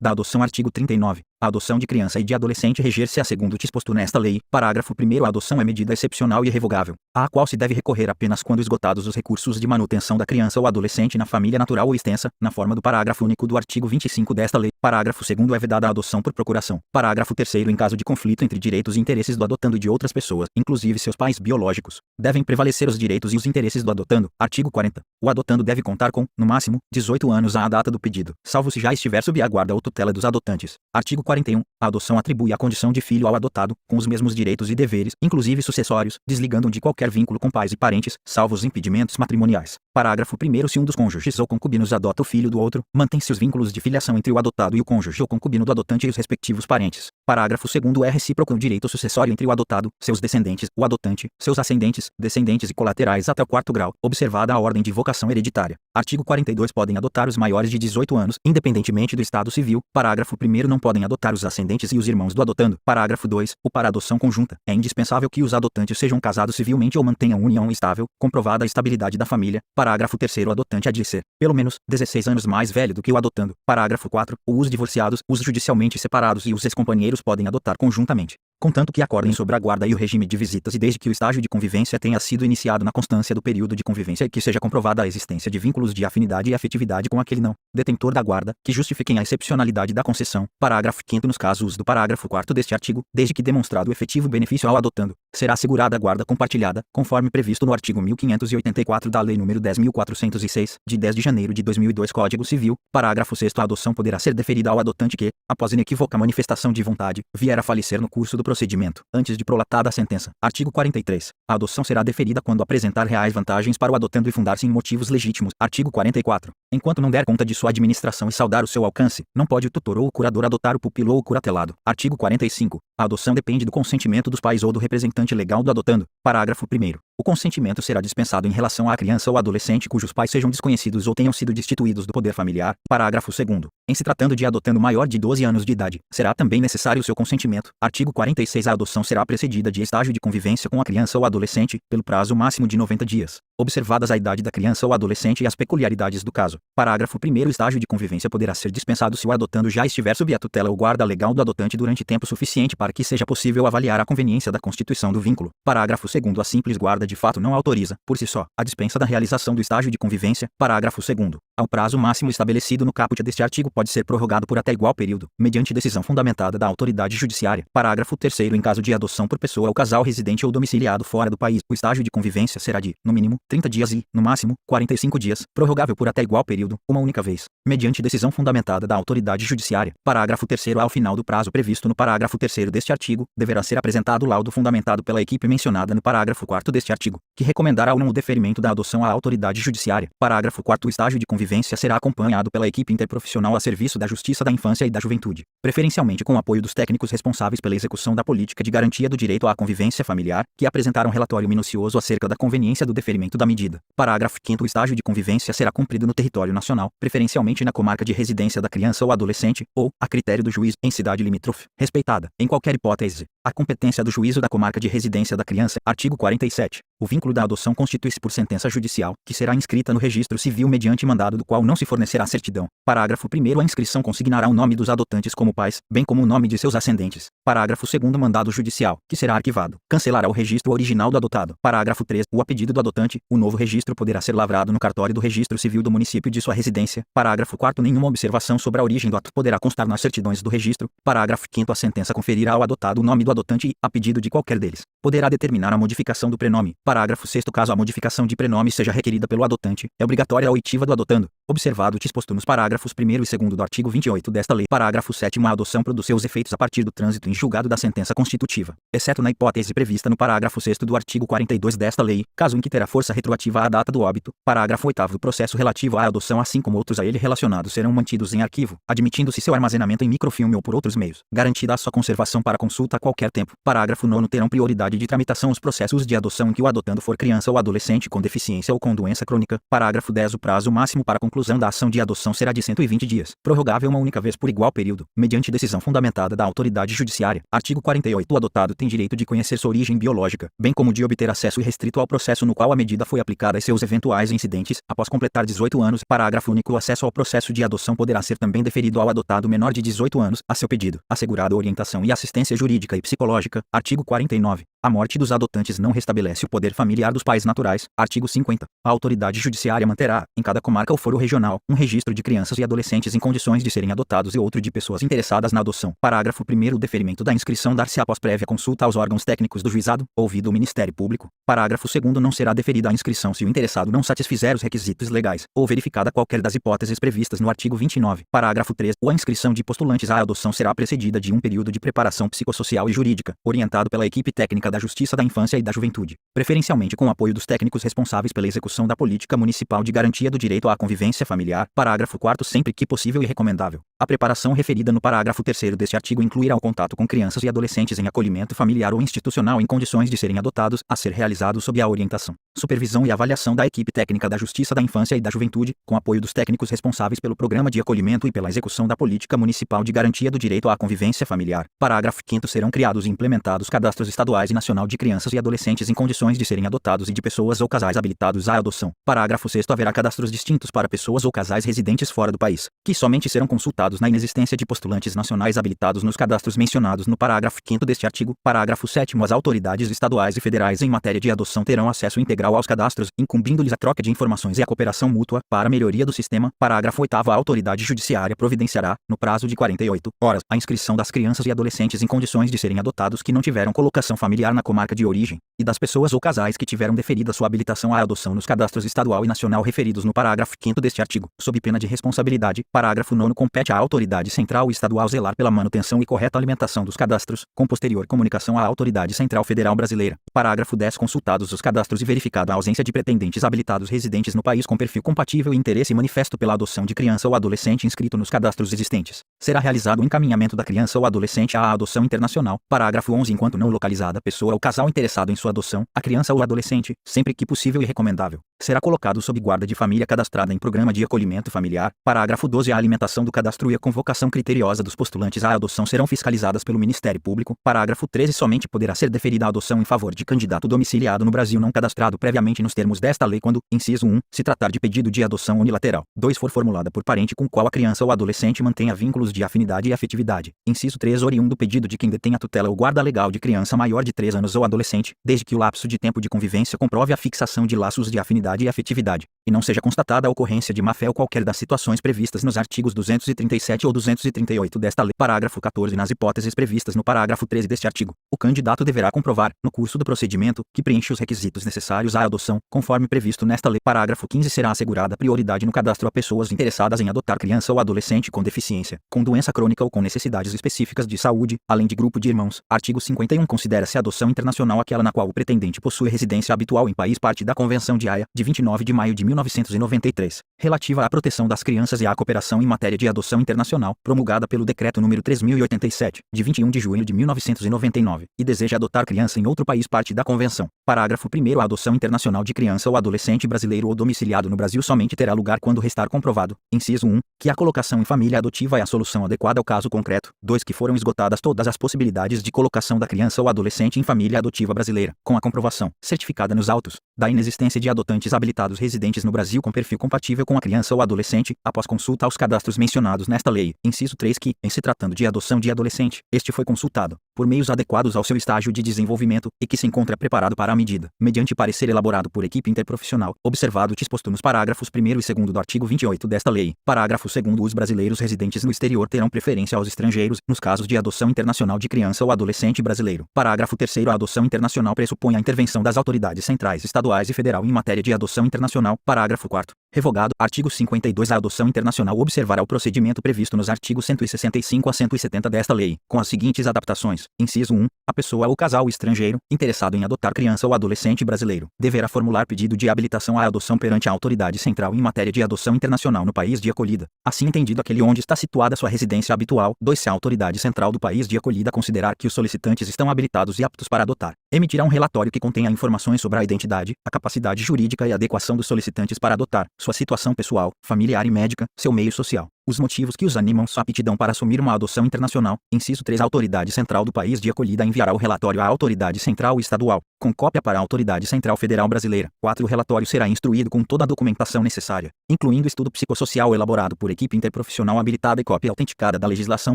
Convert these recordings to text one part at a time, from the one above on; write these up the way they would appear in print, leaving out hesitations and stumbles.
da adoção. Artigo 39. A adoção de criança e de adolescente reger-se-á segundo o disposto nesta lei. Parágrafo 1º. A adoção é medida excepcional e irrevogável, à qual se deve recorrer apenas quando esgotados os recursos de manutenção da criança ou adolescente na família natural ou extensa, na forma do parágrafo único do artigo 25 desta lei. Parágrafo 2º. É vedada a adoção por procuração. Parágrafo 3º. Em caso de conflito entre direitos e interesses do adotando e de outras pessoas, inclusive seus pais biológicos, devem prevalecer os direitos e os interesses do adotando. Artigo 40. O adotando deve contar com, no máximo, 18 anos à data do pedido, salvo se já estiver sob a guarda ou tutela dos adotantes. Artigo 41. A adoção atribui a condição de filho ao adotado, com os mesmos direitos e deveres, inclusive sucessórios, desligando de qualquer vínculo com pais e parentes, salvo os impedimentos matrimoniais. Parágrafo 1º. Se um dos cônjuges ou concubinos adota o filho do outro, mantém-se os vínculos de filiação entre o adotado e o cônjuge ou concubino do adotante e os respectivos parentes. Parágrafo 2º. É recíproco o direito sucessório entre o adotado, seus descendentes, o adotante, seus ascendentes, descendentes e colaterais até o 4º grau, observada a ordem de vocação hereditária. Artigo 42. Podem adotar os maiores de 18 anos, independentemente do estado civil. Parágrafo 1º. Não podem adotar os ascendentes e os irmãos do adotando. Parágrafo 2. Para a adoção conjunta, é indispensável que os adotantes sejam casados civilmente ou mantenham união estável, comprovada a estabilidade da família. Parágrafo 3º. O adotante há de ser, pelo menos, 16 anos mais velho do que o adotando. Parágrafo 4. Os divorciados, os judicialmente separados e os ex-companheiros podem adotar conjuntamente, contanto que acordem sobre a guarda e o regime de visitas e desde que o estágio de convivência tenha sido iniciado na constância do período de convivência e que seja comprovada a existência de vínculos de afinidade e afetividade com aquele não detentor da guarda, que justifiquem a excepcionalidade da concessão. Parágrafo 5º. Nos casos do parágrafo 4º deste artigo, desde que demonstrado o efetivo benefício ao adotando, será assegurada a guarda compartilhada, conforme previsto no artigo 1584 da Lei nº 10.406, de 10 de janeiro de 2002 Código Civil. Parágrafo 6º. A adoção poderá ser deferida ao adotante que, após inequívoca manifestação de vontade, vier a falecer no curso do procedimento, antes de prolatada a sentença. Artigo 43. A adoção será deferida quando apresentar reais vantagens para o adotando e fundar-se em motivos legítimos. Artigo 44. Enquanto não der conta de sua administração e saldar o seu alcance, não pode o tutor ou o curador adotar o pupilo ou o curatelado. Artigo 45. A adoção depende do consentimento dos pais ou do representante legal do adotando. Parágrafo 1º. O consentimento será dispensado em relação à criança ou adolescente cujos pais sejam desconhecidos ou tenham sido destituídos do poder familiar. Parágrafo 2º. Em se tratando de adotando maior de 12 anos de idade, será também necessário o seu consentimento. Artigo 46. A adoção será precedida de estágio de convivência com a criança ou adolescente, pelo prazo máximo de 90 dias, observadas a idade da criança ou adolescente e as peculiaridades do caso. Parágrafo 1º. O estágio de convivência poderá ser dispensado se o adotando já estiver sob a tutela ou guarda legal do adotante durante tempo suficiente para que seja possível avaliar a conveniência da constituição do vínculo. Parágrafo 2º. A simples guarda de fato não autoriza, por si só, a dispensa da realização do estágio de convivência. Parágrafo 2º. Ao prazo máximo estabelecido no caput deste artigo pode ser prorrogado por até igual período, mediante decisão fundamentada da autoridade judiciária. Parágrafo 3º. Em caso de adoção por pessoa ou casal residente ou domiciliado fora do país, o estágio de convivência será de, no mínimo, 30 dias e, no máximo, 45 dias, prorrogável por até igual período, uma única vez, mediante decisão fundamentada da autoridade judiciária. Parágrafo 3º. Ao final do prazo previsto no parágrafo 3º deste artigo, deverá ser apresentado o laudo fundamentado pela equipe mencionada no parágrafo 4º deste artigo, que recomendará ou não o deferimento da adoção à autoridade judiciária. Parágrafo 4º. O estágio de convivência será acompanhado pela equipe interprofissional a serviço da Justiça da Infância e da Juventude, preferencialmente com o apoio dos técnicos responsáveis pela execução da política de garantia do direito à convivência familiar, que apresentaram relatório minucioso acerca da conveniência do deferimento da medida. Parágrafo 5º. O estágio de convivência será cumprido no território nacional, preferencialmente na comarca de residência da criança ou adolescente, ou, a critério do juiz, em cidade limítrofe, respeitada, em qualquer hipótese, a competência do juízo da comarca de residência da criança. Artigo 47. O vínculo da adoção constitui-se por sentença judicial, que será inscrita no registro civil mediante mandado do qual não se fornecerá certidão. Parágrafo 1º. A inscrição consignará o nome dos adotantes como pais, bem como o nome de seus ascendentes. Parágrafo 2º. Mandado judicial, que será arquivado, cancelará o registro original do adotado. Parágrafo 3º. A pedido do adotante, o novo registro poderá ser lavrado no cartório do registro civil do município de sua residência. Parágrafo 4º. Nenhuma observação sobre a origem do ato poderá constar nas certidões do registro. Parágrafo 5º. A sentença conferirá ao adotado o nome do adotante e, a pedido de qualquer deles, poderá determinar a modificação do prenome. Parágrafo 6º. Caso a modificação de prenome seja requerida pelo adotante, é obrigatória a oitiva do adotando, observado o disposto nos parágrafos 1º e 2º do artigo 28 desta lei. Parágrafo 7º. A adoção produz seus efeitos a partir do trânsito em julgado da sentença constitutiva, exceto na hipótese prevista no parágrafo 6º do artigo 42 desta lei, caso em que terá força retroativa à data do óbito. Parágrafo 8º. O processo relativo à adoção, assim como outros a ele relacionados, serão mantidos em arquivo, admitindo-se seu armazenamento em microfilme ou por outros meios, garantida a sua conservação para consulta a qualquer tempo. Parágrafo 9º. Terão prioridade de tramitação os processos de adoção em que o adotando for criança ou adolescente com deficiência ou com doença crônica. Parágrafo 10º. O prazo máximo para conclusão conclusão da ação de adoção será de 120 dias, prorrogável uma única vez por igual período, mediante decisão fundamentada da autoridade judiciária. Artigo 48. O adotado tem direito de conhecer sua origem biológica, bem como de obter acesso irrestrito ao processo no qual a medida foi aplicada e seus eventuais incidentes, após completar 18 anos. Parágrafo único. O acesso ao processo de adoção poderá ser também deferido ao adotado menor de 18 anos, a seu pedido, assegurada orientação e assistência jurídica e psicológica. Artigo 49. A morte dos adotantes não restabelece o poder familiar dos pais naturais. Artigo 50. A autoridade judiciária manterá, em cada comarca ou foro regional, um registro de crianças e adolescentes em condições de serem adotados e outro de pessoas interessadas na adoção. Parágrafo 1º. O deferimento da inscrição dar-se após prévia consulta aos órgãos técnicos do juizado, ouvido o Ministério Público. Parágrafo 2º. Não será deferida a inscrição se o interessado não satisfizer os requisitos legais, ou verificada qualquer das hipóteses previstas no artigo 29. Parágrafo 3. A inscrição de postulantes à adoção será precedida de um período de preparação psicossocial e jurídica, orientado pela equipe técnica da Justiça da Infância e da Juventude, preferencialmente com o apoio dos técnicos responsáveis pela execução da política municipal de garantia do direito à convivência familiar. Parágrafo 4º. Sempre que possível e recomendável, a preparação referida no parágrafo 3º deste artigo incluirá o contato com crianças e adolescentes em acolhimento familiar ou institucional em condições de serem adotados, a ser realizado sob a orientação, supervisão e avaliação da equipe técnica da Justiça da Infância e da Juventude, com apoio dos técnicos responsáveis pelo programa de acolhimento e pela execução da política municipal de garantia do direito à convivência familiar. Parágrafo 5º. Serão criados e implementados cadastros estaduais e nacional de crianças e adolescentes em condições de serem adotados e de pessoas ou casais habilitados à adoção. Parágrafo 6º. Haverá cadastros distintos para pessoas ou casais residentes fora do país, que somente serão consultados na inexistência de postulantes nacionais habilitados nos cadastros mencionados no parágrafo 5º deste artigo. Parágrafo 7º. As autoridades estaduais e federais em matéria de adoção terão acesso integral aos cadastros, incumbindo-lhes a troca de informações e a cooperação mútua para a melhoria do sistema. Parágrafo 8º. A autoridade judiciária providenciará, no prazo de 48 horas, a inscrição das crianças e adolescentes em condições de serem adotados que não tiveram colocação familiar na comarca de origem, e das pessoas ou casais que tiveram deferida sua habilitação à adoção nos cadastros estadual e nacional referidos no parágrafo 5º deste artigo, sob pena de responsabilidade. Parágrafo 9º. Compete à autoridade central e estadual zelar pela manutenção e correta alimentação dos cadastros, com posterior comunicação à autoridade central federal brasileira. Parágrafo 10º. Consultados os cadastros e verificada a ausência de pretendentes habilitados residentes no país com perfil compatível e interesse manifesto pela adoção de criança ou adolescente inscrito nos cadastros existentes, será realizado o encaminhamento da criança ou adolescente à adoção internacional. Parágrafo 11º. Enquanto não localizada a pessoa ou casal interessado em sua adoção, a criança ou adolescente, sempre que possível e recomendável, será colocado sob guarda de família cadastrada em programa de acolhimento familiar. Parágrafo 12º. A alimentação do cadastro e a convocação criteriosa dos postulantes à adoção serão fiscalizadas pelo Ministério Público. Parágrafo 13º. Somente poderá ser deferida a adoção em favor de candidato domiciliado no Brasil não cadastrado previamente nos termos desta lei quando, inciso 1, se tratar de pedido de adoção unilateral. 2. For formulada por parente com o qual a criança ou adolescente mantenha vínculos de afinidade e afetividade. Inciso 3. Oriundo pedido de quem detém a tutela ou guarda legal de criança maior de 3 anos ou adolescente, desde que o lapso de tempo de convivência comprove a fixação de laços de afinidade e afetividade, e não seja constatada a ocorrência de má-fé ou qualquer das situações previstas nos artigos 237 ou 238 desta lei. Parágrafo 14º. Nas hipóteses previstas no parágrafo 13 deste artigo, o candidato deverá comprovar, no curso do procedimento, que preenche os requisitos necessários à adoção, conforme previsto nesta lei. Parágrafo 15º. Será assegurada prioridade no cadastro a pessoas interessadas em adotar criança ou adolescente com deficiência, com doença crônica ou com necessidades específicas de saúde, além de grupo de irmãos. Artigo 51. Considera-se adoção internacional aquela na qual o pretendente possui residência habitual em país parte da Convenção de Haia, de 29 de maio de 1993, relativa à proteção das crianças e à cooperação em matéria de adoção internacional, promulgada pelo Decreto nº 3087, de 21 de junho de 1999, e deseja adotar criança em outro país parte da Convenção. Parágrafo 1º. A adoção internacional de criança ou adolescente brasileiro ou domiciliado no Brasil somente terá lugar quando restar comprovado, inciso 1, que a colocação em família adotiva é a solução adequada ao caso concreto. 2. Que foram esgotadas todas as possibilidades de colocação da criança ou adolescente em família adotiva brasileira, com a comprovação, certificada nos autos, da inexistência de adotantes habilitados residentes no Brasil com perfil compatível com a criança ou adolescente, após consulta aos cadastros mencionados nesta lei. Inciso 3. Que, em se tratando de adoção de adolescente, este foi consultado, por meios adequados ao seu estágio de desenvolvimento, e que se encontra preparado para a medida, mediante parecer elaborado por equipe interprofissional, observado o disposto nos parágrafos 1º e 2º do artigo 28 desta lei. Parágrafo 2º. Os brasileiros residentes no exterior terão preferência aos estrangeiros, nos casos de adoção internacional de criança ou adolescente brasileiro. Parágrafo 3º. A adoção internacional pressupõe a intervenção das autoridades centrais, estaduais e federal em matéria de adoção internacional. Parágrafo 4º. Revogado. Artigo 52. A adoção internacional observará o procedimento previsto nos artigos 165 a 170 desta lei, com as seguintes adaptações. Inciso 1. A pessoa ou casal estrangeiro, interessado em adotar criança ou adolescente brasileiro, deverá formular pedido de habilitação à adoção perante a autoridade central em matéria de adoção internacional no país de acolhida, assim entendido aquele onde está situada sua residência habitual. 2. Se a autoridade central do país de acolhida considerar que os solicitantes estão habilitados e aptos para adotar, emitirá um relatório que contenha informações sobre a identidade, a capacidade jurídica e a adequação dos solicitantes para adotar, sua situação pessoal, familiar e médica, seu meio social, os motivos que os animam, sua aptidão para assumir uma adoção internacional. Inciso 3. A autoridade central do país de acolhida enviará o relatório à autoridade central estadual, com cópia para a autoridade central federal brasileira. 4. O relatório será instruído com toda a documentação necessária, incluindo estudo psicossocial elaborado por equipe interprofissional habilitada e cópia autenticada da legislação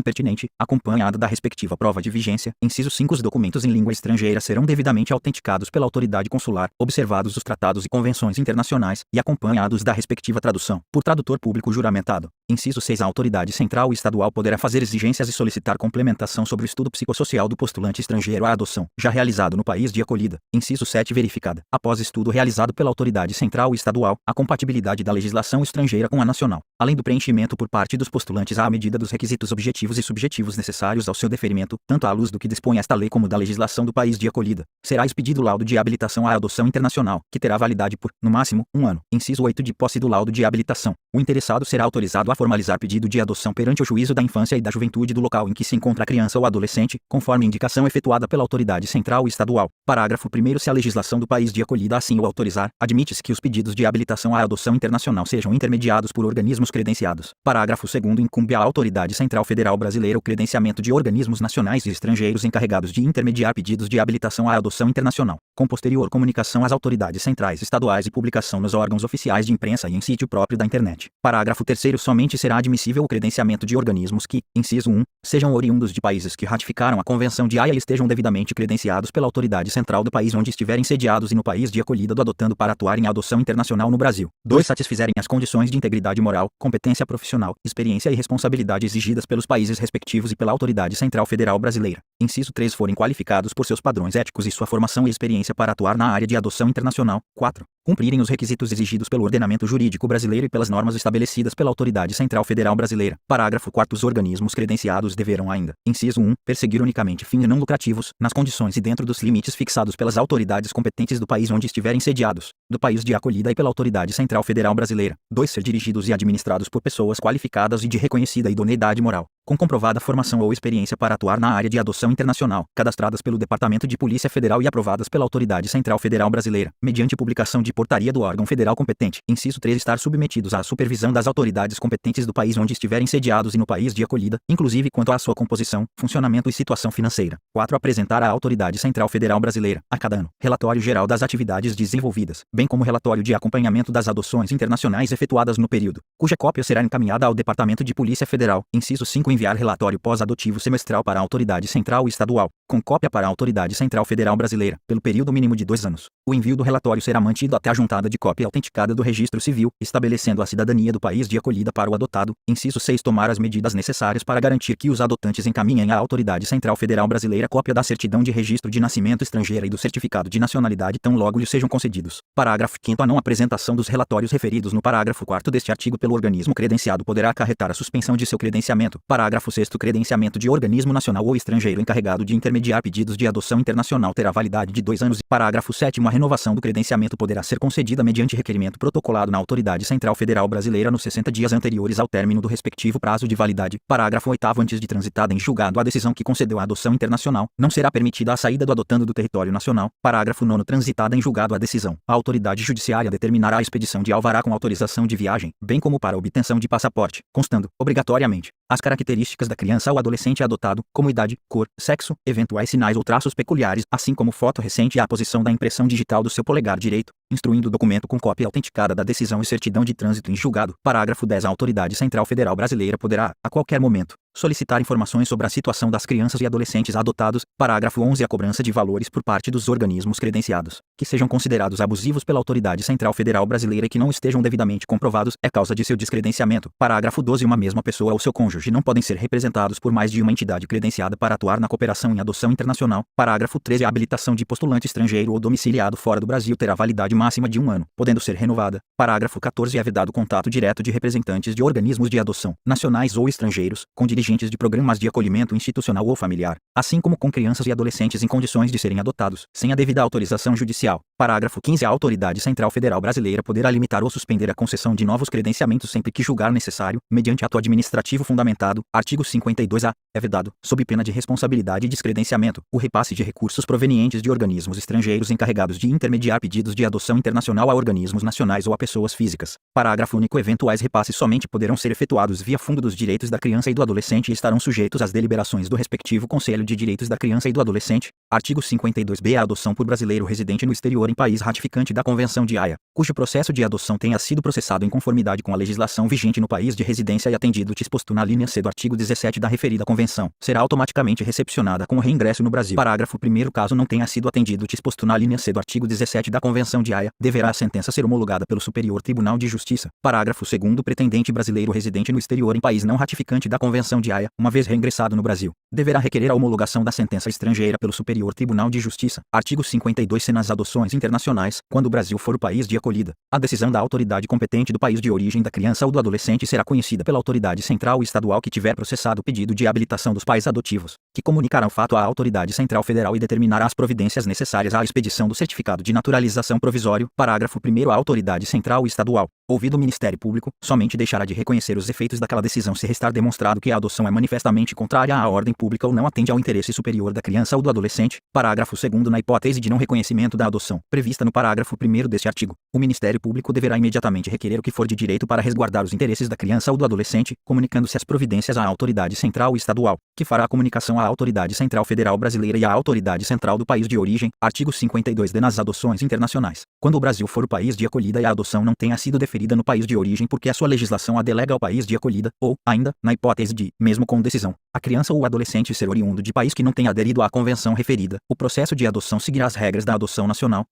pertinente, acompanhada da respectiva prova de vigência. Inciso 5. Os documentos em língua estrangeira serão devidamente autenticados pela autoridade consular, observados os tratados e convenções internacionais, e acompanhados da respectiva tradução, por tradutor público juramentado. Inciso 6. A autoridade central estadual poderá fazer exigências e solicitar complementação sobre o estudo psicossocial do postulante estrangeiro à adoção, já realizado no país de acolhida. Inciso 7. Verificada, após estudo realizado pela autoridade central estadual, a compatibilidade da legislação estrangeira com a nacional, além do preenchimento por parte dos postulantes à medida dos requisitos objetivos e subjetivos necessários ao seu deferimento, tanto à luz do que dispõe esta lei como da legislação do país de acolhida, será expedido laudo de habilitação à adoção internacional, que terá validade por, no máximo, 1 ano. Inciso 8. De posse do laudo de habilitação, o interessado será autorizado a formalizar pedido de adoção perante o juízo da infância e da juventude do local em que se encontra a criança ou adolescente, conforme indicação efetuada pela autoridade central estadual. Parágrafo 1º. Se a legislação do país de acolhida assim o autorizar, admite-se que os pedidos de habilitação à adoção internacional sejam intermediados por organismos credenciados. Parágrafo 2º. Incumbe à autoridade central federal brasileira o credenciamento de organismos nacionais e estrangeiros encarregados de intermediar pedidos de habilitação à adoção internacional, com posterior comunicação às autoridades centrais estaduais e publicação nos órgãos oficiais de imprensa e em sítio próprio da internet. Parágrafo 3º. Somente será admissível o credenciamento de organismos que, inciso 1, sejam oriundos de países que ratificaram a Convenção de Haia e estejam devidamente credenciados pela autoridade central do país onde estiverem sediados e no país de acolhida do adotando para atuar em adoção internacional no Brasil. 2. Satisfizerem as condições de integridade moral, competência profissional, experiência e responsabilidade exigidas pelos países respectivos e pela autoridade central federal brasileira. Inciso 3. Forem qualificados por seus padrões éticos e sua formação e experiência para atuar na área de adoção internacional. 4. Cumprirem os requisitos exigidos pelo ordenamento jurídico brasileiro e pelas normas estabelecidas pela Autoridade Central Federal Brasileira. Parágrafo 4º. Os organismos credenciados deverão ainda, inciso 1, perseguir unicamente fins não lucrativos, nas condições e dentro dos limites fixados pelas autoridades competentes do país onde estiverem sediados, do país de acolhida e pela Autoridade Central Federal Brasileira. 2. Ser dirigidos e administrados por pessoas qualificadas e de reconhecida idoneidade moral, com comprovada formação ou experiência para atuar na área de adoção internacional, cadastradas pelo Departamento de Polícia Federal e aprovadas pela Autoridade Central Federal Brasileira, mediante publicação de portaria do órgão federal competente. Inciso 3. Estar submetidos à supervisão das autoridades competentes do país onde estiverem sediados e no país de acolhida, inclusive quanto à sua composição, funcionamento e situação financeira. 4. Apresentar à Autoridade Central Federal Brasileira, a cada ano, relatório geral das atividades desenvolvidas, bem como relatório de acompanhamento das adoções internacionais efetuadas no período, cuja cópia será encaminhada ao Departamento de Polícia Federal. Inciso 5. Enviar relatório pós-adotivo semestral para a Autoridade Central Estadual, com cópia para a Autoridade Central Federal Brasileira, pelo período mínimo de 2 anos. O envio do relatório será mantido até a juntada de cópia autenticada do Registro Civil, estabelecendo a cidadania do país de acolhida para o adotado. Inciso 6. Tomar as medidas necessárias para garantir que os adotantes encaminhem à Autoridade Central Federal Brasileira cópia da certidão de registro de nascimento estrangeira e do certificado de nacionalidade tão logo lhes sejam concedidos. Parágrafo 5º. A não apresentação dos relatórios referidos no parágrafo 4º deste artigo pelo organismo credenciado poderá acarretar a suspensão de seu credenciamento. Parágrafo 6º. Credenciamento de organismo nacional ou estrangeiro encarregado de intermediar pedidos de adoção internacional terá validade de 2 anos. Parágrafo 7º. A renovação do credenciamento poderá ser concedida mediante requerimento protocolado na Autoridade Central Federal Brasileira nos 60 dias anteriores ao término do respectivo prazo de validade. Parágrafo 8º. Antes de transitada em julgado a decisão que concedeu a adoção internacional, não será permitida a saída do adotando do território nacional. Parágrafo 9º. Transitada em julgado a decisão, a autoridade judiciária determinará a expedição de alvará com autorização de viagem, bem como para obtenção de passaporte, constando, obrigatoriamente, as características da criança ou adolescente adotado, como idade, cor, sexo, eventuais sinais ou traços peculiares, assim como foto recente e a posição da impressão digital do seu polegar direito, instruindo o documento com cópia autenticada da decisão e certidão de trânsito em julgado. Parágrafo 10. A Autoridade Central Federal Brasileira poderá, a qualquer momento, solicitar informações sobre a situação das crianças e adolescentes adotados. Parágrafo 11. A cobrança de valores por parte dos organismos credenciados, que sejam considerados abusivos pela Autoridade Central Federal Brasileira e que não estejam devidamente comprovados, é causa de seu descredenciamento. Parágrafo 12. Uma mesma pessoa ou seu cônjuge não podem ser representados por mais de uma entidade credenciada para atuar na cooperação em adoção internacional. Parágrafo 13. A habilitação de postulante estrangeiro ou domiciliado fora do Brasil terá validade máxima de 1 ano, podendo ser renovada. Parágrafo 14. É vedado contato direto de representantes de organismos de adoção, nacionais ou estrangeiros, com dirigentes de programas de acolhimento institucional ou familiar, assim como com crianças e adolescentes em condições de serem adotados, sem a devida autorização judicial. Parágrafo 15. A Autoridade Central Federal Brasileira poderá limitar ou suspender a concessão de novos credenciamentos sempre que julgar necessário, mediante ato administrativo fundamentado. Artigo 52-A. É vedado, sob pena de responsabilidade e descredenciamento, o repasse de recursos provenientes de organismos estrangeiros encarregados de intermediar pedidos de adoção internacional a organismos nacionais ou a pessoas físicas. Parágrafo único. Eventuais repasses somente poderão ser efetuados via Fundo dos Direitos da Criança e do Adolescente e estarão sujeitos às deliberações do respectivo Conselho de Direitos da Criança e do Adolescente. Artigo 52-B. A adoção por brasileiro residente no exterior em país ratificante da Convenção de Haia, cujo processo de adoção tenha sido processado em conformidade com a legislação vigente no país de residência e atendido o disposto na linha C do artigo 17 da referida convenção, será automaticamente recepcionada com o reingresso no Brasil. Parágrafo 1º. Caso não tenha sido atendido o disposto na linha C do artigo 17 da Convenção de Haia, deverá a sentença ser homologada pelo Superior Tribunal de Justiça. Parágrafo 2º. Pretendente brasileiro residente no exterior em país não ratificante da Convenção de Haia, uma vez reingressado no Brasil, deverá requerer a homologação da sentença estrangeira pelo Superior Tribunal de Justiça. Artigo 52-C. Nas adoções internacionais, quando o Brasil for o país de acolhida, a decisão da autoridade competente do país de origem da criança ou do adolescente será conhecida pela autoridade central e estadual que tiver processado o pedido de habilitação dos pais adotivos, que comunicará o fato à autoridade central federal e determinará as providências necessárias à expedição do certificado de naturalização provisório. Parágrafo 1º. A autoridade central e estadual, ouvido o Ministério Público, somente deixará de reconhecer os efeitos daquela decisão se restar demonstrado que a adoção é manifestamente contrária à ordem pública ou não atende ao interesse superior da criança ou do adolescente. Parágrafo 2º. Na hipótese de não reconhecimento da adoção, prevista no parágrafo 1º deste artigo, o Ministério Público deverá imediatamente requerer o que for de direito para resguardar os interesses da criança ou do adolescente, comunicando-se as providências à autoridade central e estadual, que fará a comunicação à autoridade central federal brasileira e à autoridade central do país de origem. Artigo 52-D. Nas adoções internacionais, quando o Brasil for o país de acolhida e a adoção não tenha sido deferida no país de origem porque a sua legislação a delega ao país de acolhida, ou, ainda, na hipótese de, mesmo com decisão, a criança ou o adolescente ser oriundo de país que não tenha aderido à convenção referida, o processo de adoção seguirá as regras da adoção nacional.